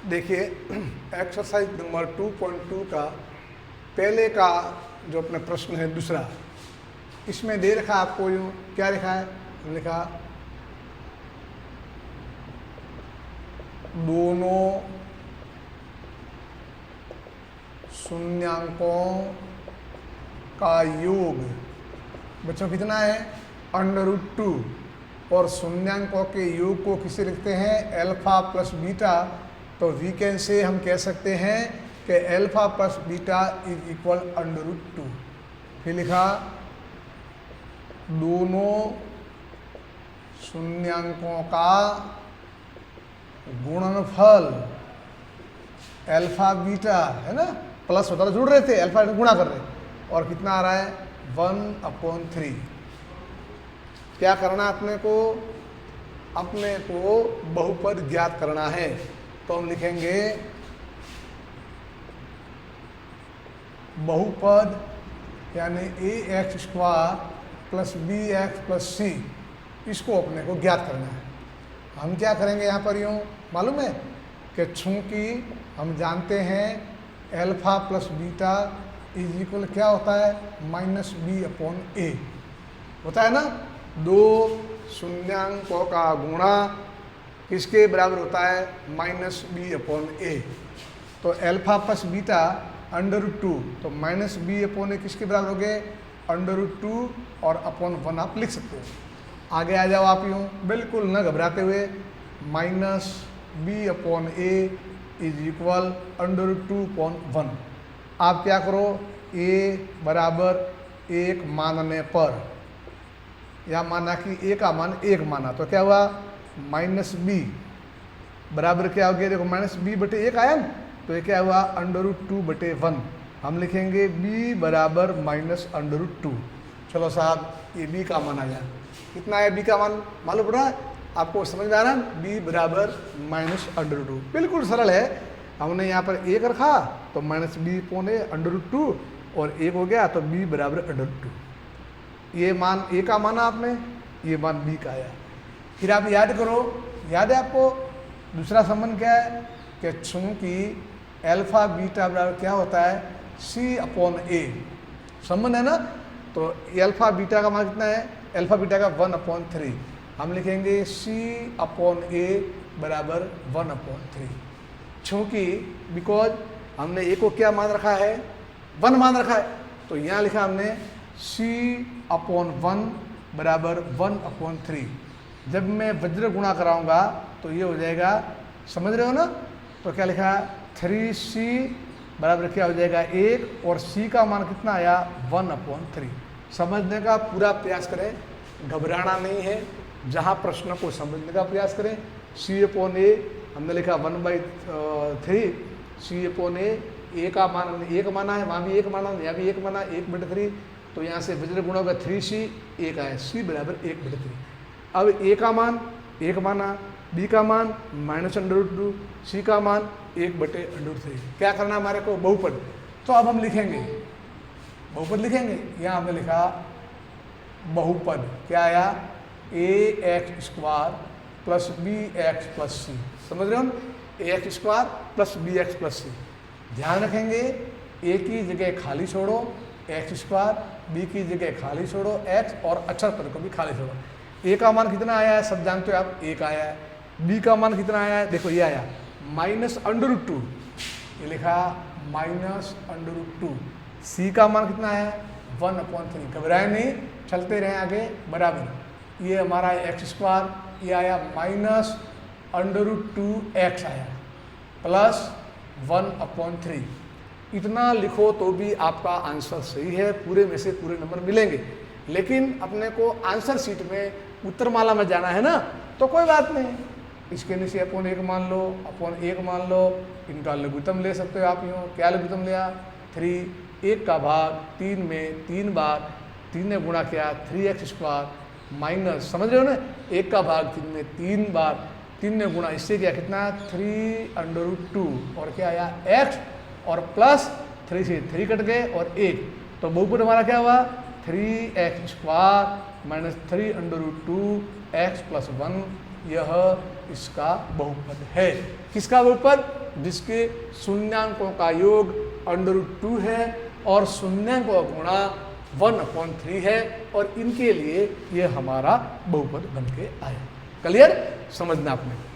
देखिए exercise number 2.2 का पहले का जो अपना प्रश्न है दूसरा, इसमें दे रखा आपको यूँ क्या लिखा है, लिखा दोनों शून्यांकों का योग बच्चों कितना है √2 और शून्यांकों के योग को किसे लिखते हैं अल्फा प्लस बीटा। तो वी कैन से हम कह सकते हैं कि alpha plus beta is equal √2। फिर लिखा दोनों शून्यांकों का गुणनफल अल्फा बीटा है ना, प्लस होता तो जुड़ रहे थे, अल्फा गुणा कर रहे और कितना आ रहा है 1/3। क्या करना अपने को बहुपद ज्ञात करना है। तो हम लिखेंगे बहुपद यानी ax² plus bx plus c, इसको अपने को ज्ञात करना है। हम क्या करेंगे यहाँ पर यूँ मालूम है कि चूंकि हम जानते हैं alpha plus beta is equal क्या होता है -b/a होता है ना, दो शून्यांकों का गुणा किसके बराबर होता है -b/a। तो अल्फा प्लस बीटा √2 तो -b/a किसके बराबर हो गए √2 और /1 आप लिख सकते हो। आगे आ जाओ आप यूँ बिल्कुल न घबराते हुए, -b/a इज इक्वल √2/1। आप क्या करो a बराबर 1 मानने पर, या माना कि a का मान 1 माना तो क्या हुआ -b बराबर क्या हो गया, देखो -b/1 आया ना, तो ये क्या हुआ √2/1। हम लिखेंगे b बराबर -√2। चलो साहब ये b का मान आ जाए, कितना है b का मान मालूम पड़ रहा है आपको, समझ में आ रहा है b बराबर -√2। बिल्कुल सरल है, हमने यहाँ पर 1 रखा तो -b/√2 और 1 हो गया तो b बराबर √2। ये मान a का माना आपने, ये मान b का आया। फिर आप याद करो, याद है आपको दूसरा संबंध क्या है कि चूंकि अल्फा बीटा बराबर क्या होता है c/a संबंध है ना, तो अल्फा बीटा का मान कितना है, अल्फा बीटा का 1/3। हम लिखेंगे c/a बराबर 1/3। चूंकि बिकॉज हमने a को क्या मान रखा है 1 मान रखा है, तो यहाँ लिखा हमने c/1 बराबर 1/3। जब मैं वज्र गुणा कराऊंगा तो ये हो जाएगा, समझ रहे हो ना, तो क्या लिखा 3c बराबर क्या हो जाएगा 1 और c का मान कितना आया 1/3। समझने का पूरा प्रयास करें, घबराना नहीं है, जहाँ प्रश्न को समझने का प्रयास करें। c/a हमने लिखा 1/3, c/a a का मान हमने 1 माना है, वहाँ भी 1 माना, यहाँ भी 1 माना 1/3, तो यहाँ से वज्र गुणा होगा 3c 1 आया, c बराबर 1/3। अब a का मान 1 माना, b का मान -√2, c का मान 1/√3। क्या करना हमारे को बहुपद, तो अब हम लिखेंगे बहुपद लिखेंगे। यहाँ हमने लिखा बहुपद क्या आया ax² plus bx plus c, समझ रहे हो ना, ax² plus bx plus c। ध्यान रखेंगे a की जगह खाली छोड़ो x², b की जगह खाली छोड़ो x और अक्षर पद को भी खाली छोड़ो। a का मान कितना आया है सब जानते हो आप, 1 आया है। b का मान कितना आया है, देखो ये आया -√2, ये लिखा -√2। c का मान कितना है 1/3। घबराए नहीं, चलते रहे आगे बराबर। ये हमारा x², ये आया -√2x आया प्लस 1/3। इतना लिखो तो भी आपका आंसर सही है, पूरे में से पूरे नंबर मिलेंगे। लेकिन अपने को आंसर शीट में उत्तरमाला में जाना है ना, तो कोई बात नहीं, इसके नीचे /1 मान लो, /1 मान लो, इनका लघुत्तम ले सकते हो आप। यूँ क्या लघुत्तम लिया 3, 1 का भाग 3 में 3 बार, 3 ने गुणा किया 3x² माइनस, समझ रहे हो ना, 1 का भाग 3 में 3 बार, 3 ने गुणा इससे क्या कितना 3√2 और क्या आया x और प्लस 3 से 3 कट गए और 1, तो बहुपद हमारा क्या हुआ 3x² माइनस 3√2x प्लस 1, यह इसका बहुपद है। किसका बहुपद? जिसके शून्यांकों का योग √2 है और शून्यांकों का गुणा 1/3 है और इनके लिए ये हमारा बहुपद बन के आया। क्लियर? समझना आपने।